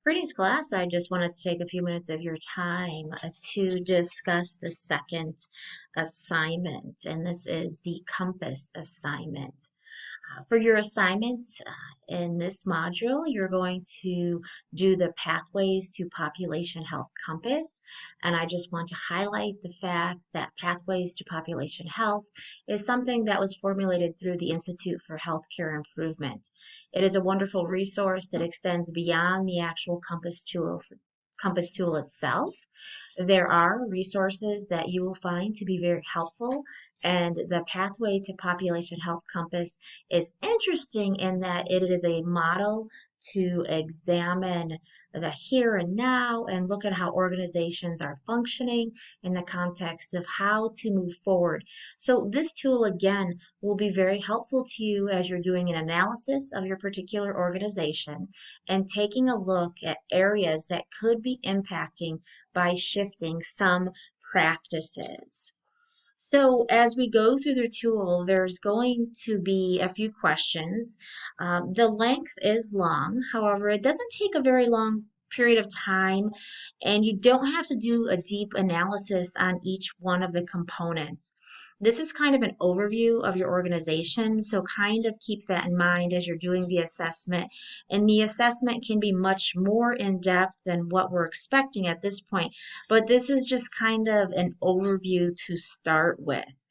Greetings, class. I just wanted to take a few minutes of your time to discuss the second assignment, and this is the COMPASS assignment. For your assignment in this module, you're going to do the Pathways to Population Health Compass. And I just want to highlight the fact that Pathways to Population Health is something that was formulated through the Institute for Healthcare Improvement. It is a wonderful resource that extends beyond the actual Compass tool itself. There are resources that you will find to be very helpful, and the Pathway to Population Health Compass is interesting in that it is a model to examine the here and now and look at how organizations are functioning in the context of how to move forward. So this tool again will be very helpful to you as you're doing an analysis of your particular organization and taking a look at areas that could be impacting by shifting some practices. So as we go through the tool, there's going to be a few questions. The length is long, however, it doesn't take a very long period of time, and you don't have to do a deep analysis on each one of the components. This is kind of an overview of your organization, so kind of keep that in mind as you're doing the assessment. And the assessment can be much more in depth than what we're expecting at this point, but this is just kind of an overview to start with.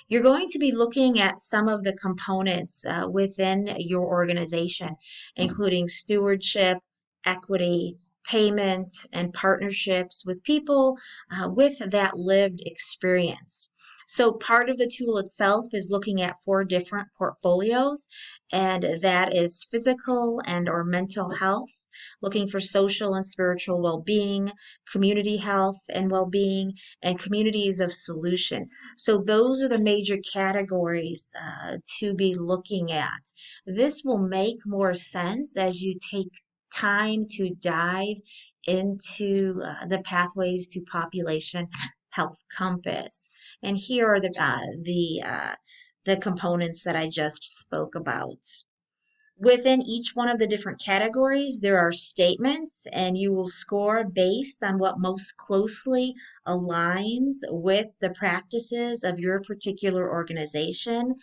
You're going to be looking at some of the components within your organization, including stewardship, equity, payment, and partnerships with people with that lived experience. So part of the tool itself is looking at 4 different portfolios, and that is physical and or mental health, looking for social and spiritual well-being, community health and well-being, and communities of solution. So those are the major categories to be looking at. This will make more sense as you take time to dive into the Pathways to Population Health Compass. And here are the components that I just spoke about. Within each one of the different categories, there are statements, and you will score based on what most closely aligns with the practices of your particular organization.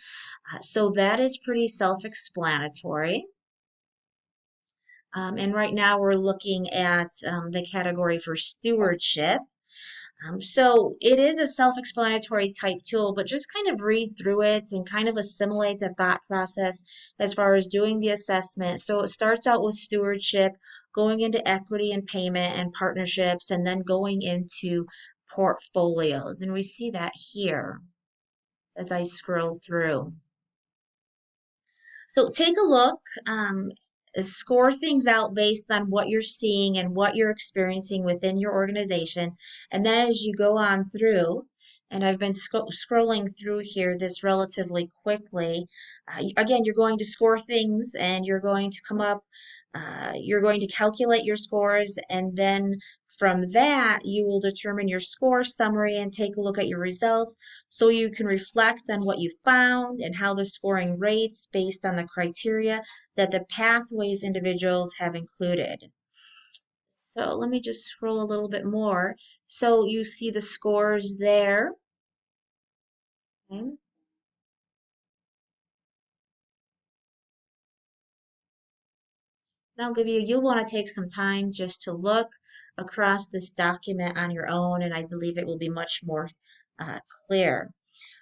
So that is pretty self-explanatory. And right now we're looking at the category for stewardship. So it is a self-explanatory type tool, but just kind of read through it and kind of assimilate the thought process as far as doing the assessment. So it starts out with stewardship, going into equity and payment and partnerships, and then going into portfolios. And we see that here as I scroll through. So take a look, score things out based on what you're seeing and what you're experiencing within your organization. And then as you go on through, and I've been scrolling through here this relatively quickly, again, you're going to score things and you're going to come up, you're going to calculate your scores, and then from that, you will determine your score summary and take a look at your results so you can reflect on what you found and how the scoring rates based on the criteria that the Pathways individuals have included. So let me just scroll a little bit more. So you see the scores there. Okay. And you'll want to take some time just to look across this document on your own, and I believe it will be much more clear.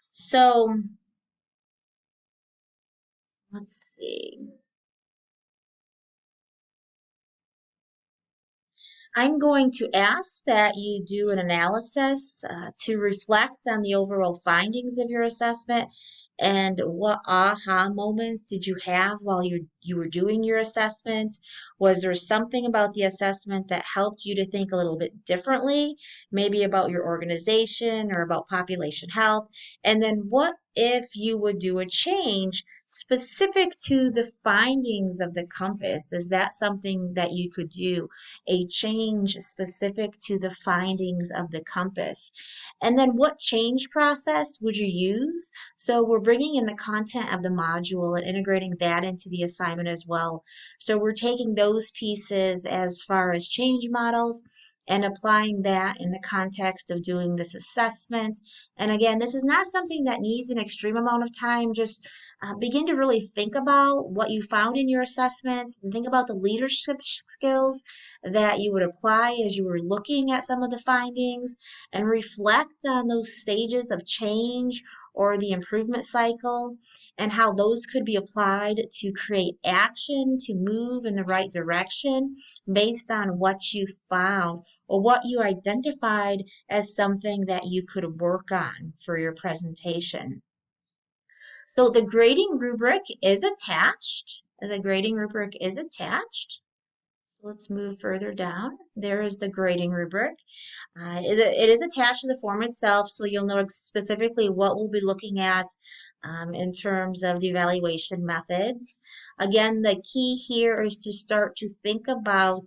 So let's see. I'm going to ask that you do an analysis to reflect on the overall findings of your assessment and what aha moments did you have while you were doing your assessment? Was there something about the assessment that helped you to think a little bit differently, maybe about your organization or about population health? And then what if you would do a change Specific to the findings of the compass, is that something that you could do? A change specific to the findings of the compass. And then what change process would you use? So we're bringing in the content of the module and integrating that into the assignment as well. So we're taking those pieces as far as change models and applying that in the context of doing this assessment. And again, this is not something that needs an extreme amount of time. Just begin to really think about what you found in your assessments and think about the leadership skills that you would apply as you were looking at some of the findings, and reflect on those stages of change or the improvement cycle and how those could be applied to create action to move in the right direction based on what you found or what you identified as something that you could work on for your presentation. So the grading rubric is attached. The grading rubric is attached. So let's move further down. There is the grading rubric. It is attached to the form itself, so you'll know specifically what we'll be looking at in terms of the evaluation methods. Again, the key here is to start to think about,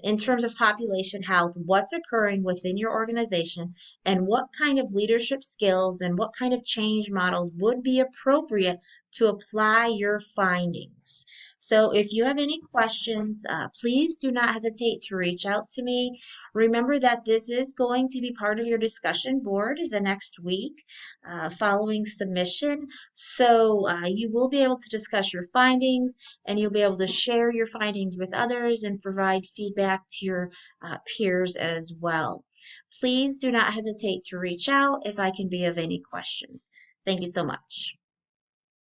in terms of population health, what's occurring within your organization and what kind of leadership skills and what kind of change models would be appropriate to apply your findings. So if you have any questions, please do not hesitate to reach out to me. Remember that this is going to be part of your discussion board the next week following submission. So you will be able to discuss your findings, and you'll be able to share your findings with others and provide feedback to your peers as well. Please do not hesitate to reach out if I can be of any questions. Thank you so much.